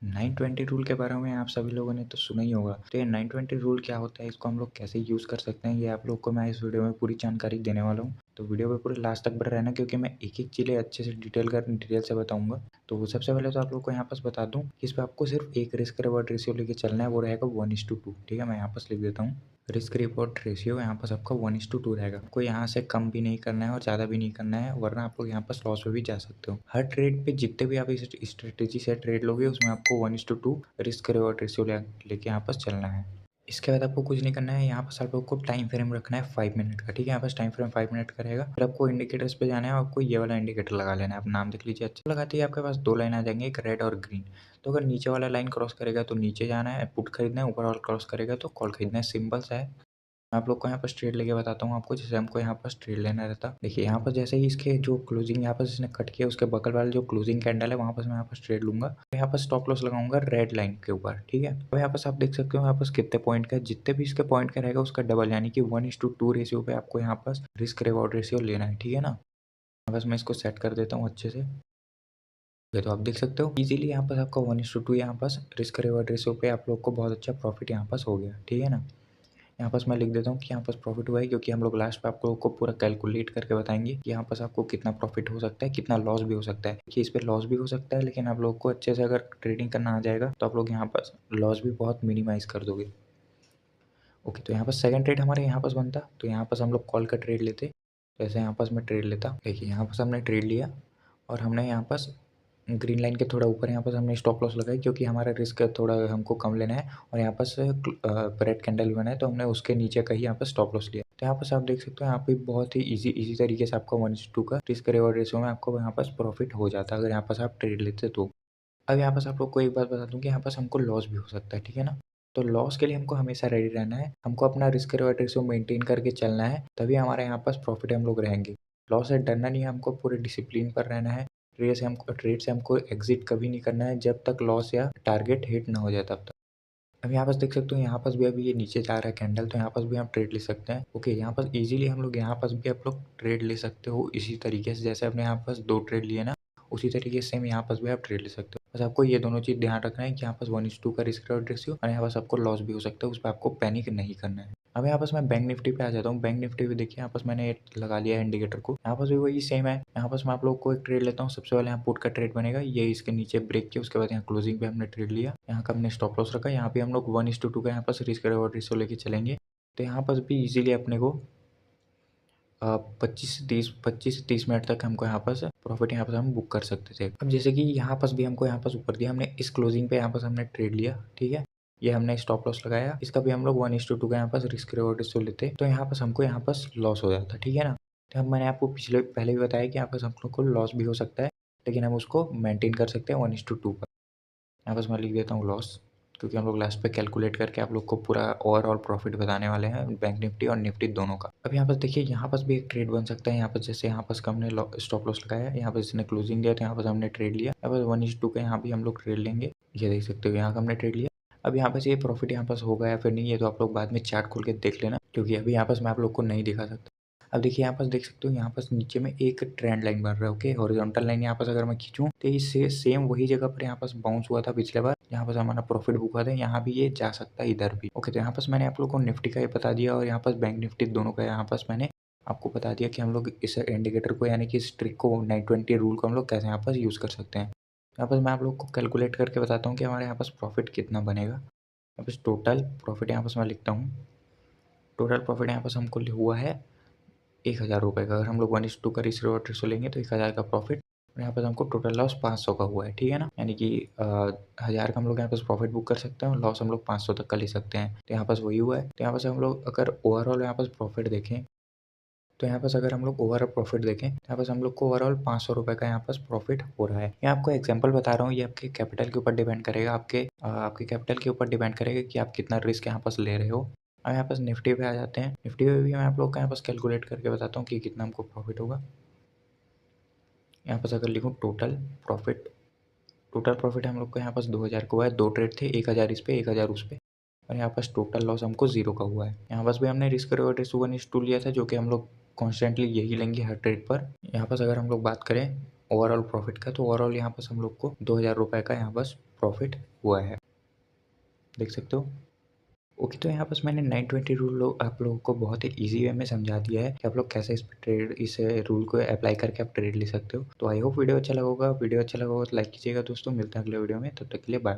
920 rule के बारे में आप सभी लोगों ने तो सुना ही होगा। तो ये 920 रूल क्या होता है, इसको हम लोग कैसे यूज़ कर सकते हैं, ये आप लोग को मैं इस वीडियो में पूरी जानकारी देने वाला हूँ। तो वीडियो में पूरे लास्ट तक बने रहना, क्योंकि मैं एक-एक चीज़ें अच्छे से डिटेल से बताऊँगा। तो सबसे पहले तो आप लोग को यहाँ पास बता दूँ कि इस पे आपको सिर्फ एक रिस्क रिवॉर्ड रेशियो लेके चलना है, वो रहेगा 1:2। ठीक है, मैं यहाँ पास लिख देता हूँ। रिस्क रिवॉर्ड रेशियो यहाँ पास आपका 1:2 रहेगा। आपको यहाँ से कम भी नहीं करना है और ज़्यादा भी नहीं करना है, वरना आप लोग यहाँ पास लॉस में भी जा सकते हो। हर ट्रेड पे जितने भी आप इस स्ट्रेटेजी से ट्रेड लोगे, उसमें आपको 1:2 रिस्क रिवॉर्ड रेशियो लेके यहाँ पास चलना है। इसके बाद आपको कुछ नहीं करना है, यहाँ पास आप लोग को टाइम फ्रेम रखना है 5 मिनट का। ठीक है, यहाँ पास टाइम फ्रेम 5 मिनट का रहेगा। फिर आपको इंडिकेटर्स पे जाना है और आपको ये वाला इंडिकेटर लगा लेना है। आप नाम देख लीजिए, अच्छा लगाते ही आपके पास 2 लाइन आ जाएंगे, एक रेड और ग्रीन। तो अगर नीचे वाला लाइन क्रॉस करेगा तो नीचे जाना है, पुट खरीदना है। ऊपर वाला क्रॉस करेगा तो कॉल खरीदना है। सिंपल सा है। मैं आप लोग को यहाँ पास ट्रेड लेके बताता हूँ आपको, जैसे हमको यहाँ पास ट्रेड लेना रहता। देखिए यहाँ पर जैसे ही इसके जो क्लोजिंग यहाँ पास इसने कट किया, उसके बगल वाले जो क्लोजिंग कैंडल है वहाँ पास मैं यहाँ पास ट्रेड लूंगा। यहाँ पास स्टॉप लॉस लगाऊंगा रेड लाइन के ऊपर। ठीक है, तो यहाँ पास आप देख सकते हो यहाँ पास कितने पॉइंट का है। जितने भी इसके पॉइंट का रहेगा उसका डबल, यानी कि 1:2 रेशियो पे आपको यहाँ पास रिस्क रिवॉर्ड रेशियो लेना है। ठीक है ना, बस मैं इसको सेट कर देता हूँ अच्छे से। ये तो आप देख सकते हो इजीली यहाँ पास आपका 1:2 यहाँ पास रिस्क रिवॉर्ड रेशियो पे आप लोग को बहुत अच्छा प्रॉफिट यहाँ पास हो गया। ठीक है ना, यहाँ पास मैं लिख देता हूँ कि यहाँ पास प्रॉफिट हुआ है, क्योंकि हम लोग लास्ट पे आप लोगों को पूरा कैलकुलेट करके बताएंगे कि यहाँ पास आपको कितना प्रॉफिट हो सकता है, कितना लॉस भी हो सकता है। कि इस पे लॉस भी हो सकता है, लेकिन आप लोग को अच्छे से अगर ट्रेडिंग करना आ जाएगा तो आप लोग यहाँ पास लॉस भी बहुत मिनिमाइज कर दोगे। ओके, तो यहाँ पास सेकंड ट्रेड हमारे यहाँ पास बनता, तो यहाँ पास हम लोग कॉल का ट्रेड लेते। जैसे यहाँ पास मैं ट्रेड लेता, देखिए यहाँ पास हमने ट्रेड लिया और हमने यहाँ पास ग्रीन लाइन के थोड़ा ऊपर यहाँ पास हमने स्टॉप लॉस लगाई, क्योंकि हमारा रिस्क थोड़ा हमको कम लेना है। और यहाँ पास रेड कैंडल बना है, तो हमने उसके नीचे का ही यहाँ पास स्टॉप लॉस लिया। तो यहाँ पास आप देख सकते हो यहाँ पे बहुत ही इजी तरीके से आपका 1:2 का रिस्क रिवॉर्ड रेशियो में आपको यहाँ पास प्रॉफिट हो जाता है, अगर यहाँ पास आप ट्रेड लेते तो। अब यहाँ पास आप लोग को एक बात बता दूँ कि यहाँ पास हमको लॉस भी हो सकता है। ठीक है ना, तो लॉस के लिए हमको हमेशा रेडी रहना है। हमको अपना रिस्क रिवॉर्ड रेशियो मेंटेन करके चलना है, तभी हमारे यहाँ पास प्रॉफिट हम लोग रहेंगे। लॉस से डरना नहीं है, हमको पूरे डिसिप्लिन पर रहना है। ट्रेड से हमको एग्जिट कभी नहीं करना है जब तक लॉस या टारगेट हिट ना हो जाए तब तक। अब यहाँ पास देख सकते हो यहाँ पास भी अभी ये नीचे जा रहा है कैंडल, तो यहाँ पास भी आप ट्रेड ले सकते हैं। ओके, यहाँ पास इजीली हम लोग यहाँ पास भी आप लोग ट्रेड ले सकते हो इसी तरीके से, जैसे आपने यहाँ पास 2 ट्रेड लिए ना, उसी तरीके से सेम यहाँ पास भी आप ट्रेड ले सकते हो। बस आपको ये दोनों चीज़ ध्यान रखना है कि यहाँ पास 1:2 का रिस्क रिवॉर्ड रेशियो, और यहाँ पास आपको लॉस भी हो सकता है, उस पर आपको पैनिक नहीं करना है। अब यहाँ पास मैं बैंक निफ्टी पे आ जाता हूँ। बैंक निफ्टी पे देखिए यहाँ पास मैंने लगा लिया है इंडिकेटर को, यहाँ पास भी वही सेम है। यहाँ पास मैं आप लोग को एक ट्रेड लेता हूँ। सबसे पहले यहाँ पुट का ट्रेड बनेगा, ये इसके नीचे ब्रेक किया, उसके बाद यहाँ क्लोजिंग पे हमने ट्रेड लिया, यहाँ का हमने स्टॉप लॉस रखा। यहाँ पे हम लोग 1:2 का यहाँ पास रिस्क रिवॉर्ड रेशियो लेके चलेंगे। तो यहाँ पास भी इजीली अपने को 25 से 30 मिनट तक हमको यहाँ पास प्रॉफिट यहाँ पास हम बुक कर सकते थे। अब जैसे कि यहाँ पास भी हमको यहाँ पास ऊपर दिया, हमने इस क्लोजिंग पे यहाँ पास हमने ट्रेड लिया। ठीक है, ये हमने स्टॉप लॉस लगाया, इसका भी हम लोग 1:2 का यहाँ पास रिस्क रिवॉर्ड रेशियो लेते, तो यहाँ पास हमको यहाँ पास लॉस हो जाता। ठीक है ना, तो अब मैंने आपको पहले भी बताया कि यहाँ पास हम लोग को लॉस भी हो सकता है, लेकिन हम उसको मेंटेन कर सकते हैं 1:2 पर। यहाँ पास मैं लिख देता हूँ लॉस, क्योंकि हम लोग लास्ट पे कैलकुलेट करके आप लोग को पूरा ओवरऑल प्रॉफिट बताने वाले हैं बैंक निफ्टी और निफ्टी दोनों का। अब यहाँ पास देखिए यहाँ पास भी एक ट्रेड बन सकता है। यहाँ पास जैसे यहाँ पास हमने स्टॉप लॉस लगाया, यहाँ पास इसने क्लोजिंग दिया, तो यहाँ पास हमने ट्रेड लिया। यहाँ पास 1:2 का यहाँ भी हम लोग ट्रेड लेंगे, ये देख सकते हो यहाँ का हमने ट्रेड लिया। अब यहाँ पास ये प्रॉफिट यहाँ पास होगा या फिर नहीं, ये तो आप लोग बाद में चार्ट खोल के देख लेना, क्योंकि अभी यहाँ पास मैं आप लोग को नहीं दिखा सकता। अब देखिए यहाँ पास देख सकते हो यहाँ पास नीचे में एक ट्रेंड लाइन बन रहा है। ओके, हॉरिजॉन्टल लाइन यहाँ पास अगर मैं खींचूं तो इससे सेम वही जगह पर यहाँ पास बाउंस हुआ था पिछले बार, यहाँ पास हमारा प्रॉफिट बुक हुआ था। यहाँ भी ये जा सकता है, इधर भी। ओके, तो यहाँ पास मैंने आप लोग को निफ्टी का ये बता दिया और यहाँ पास बैंक निफ्टी दोनों का यहाँ पास मैंने आपको बता दिया कि हम लोग इस इंडिकेटर को, यानी कि इस ट्रिक को 920 रूल को हम लोग कैसे यहाँ पास यूज़ कर सकते हैं। यहाँ पास मैं आप लोग को कैलकुलेट करके बताता हूँ कि हमारे यहाँ पास प्रॉफिट कितना बनेगा। यहाँ पास टोटल प्रॉफिट यहाँ पास मैं लिखता हूँ। टोटल प्रॉफिट यहाँ पास हमको हुआ है 1,000 रुपये का। अगर हम लोग 1:2 का रिस्क रिवॉर्ड रेशियो लेंगे तो 1,000 का प्रॉफिट, और यहाँ पर हमको टोटल लॉस 500 का हुआ है। ठीक है ना, यानी कि 1,000 का हम लोग यहाँ पास प्रॉफिट बुक कर सकते हैं और लॉस हम लोग 500 तक का ले सकते हैं। तो यहाँ पास वही हुआ है। तो यहाँ पास हम लोग अगर ओवरऑल यहाँ पास प्रॉफिट देखें, तो यहाँ पास अगर हम लोग ओवरऑल प्रॉफिट देखें, तो यहाँ पास हम लोग को ओवरऑल 500 रुपये का यहाँ पास प्रॉफिट हो रहा है। मैं आपको एग्जांपल बता रहा हूँ, ये आपके कैपिटल के ऊपर डिपेंड करेगा, आपके कैपिटल के ऊपर डिपेंड करेगा कि आप कितना रिस्क यहाँ पास ले रहे हो। अब यहाँ पास निफ्टी पे आ जाते हैं। निफ्टी पे भी मैं आप लोग का यहाँ पास कैलकुलेट करके बताता हूँ कि कितना हमको प्रॉफिट होगा। यहाँ पास अगर लिखूँ टोटल प्रॉफिट हम लोग को यहाँ पास 2,000 का हुआ है। 2 ट्रेड थे, 1,000 इस पे 1,000 उस पे, और यहाँ पास टोटल लॉस हमको 0 का हुआ है। यहाँ पास भी हमने रिस्क रिवॉर्ड रेशियो 1:2 लिया था, जो कि हम लोग कॉन्स्टेंटली यही लेंगे हर ट्रेड पर। यहाँ पास अगर हम लोग बात करें ओवरऑल प्रॉफिट का। तो ओवरऑल यहाँ पर हम लोग को 2000 रुपये का यहाँ बस प्रॉफिट हुआ है, देख सकते हो। ओके, तो यहाँ बस मैंने 920 रूल आप लोगों को बहुत ही ईजी वे में समझा दिया है कि आप लोग कैसे इस रूल को अप्लाई करके आप ट्रेड ले सकते हो। तो आई होप वीडियो अच्छा लगा होगा। वीडियो अच्छा लगा होगा तो लाइक कीजिएगा दोस्तों। मिलते हैं अगले वीडियो में, तब तक के लिए बाय।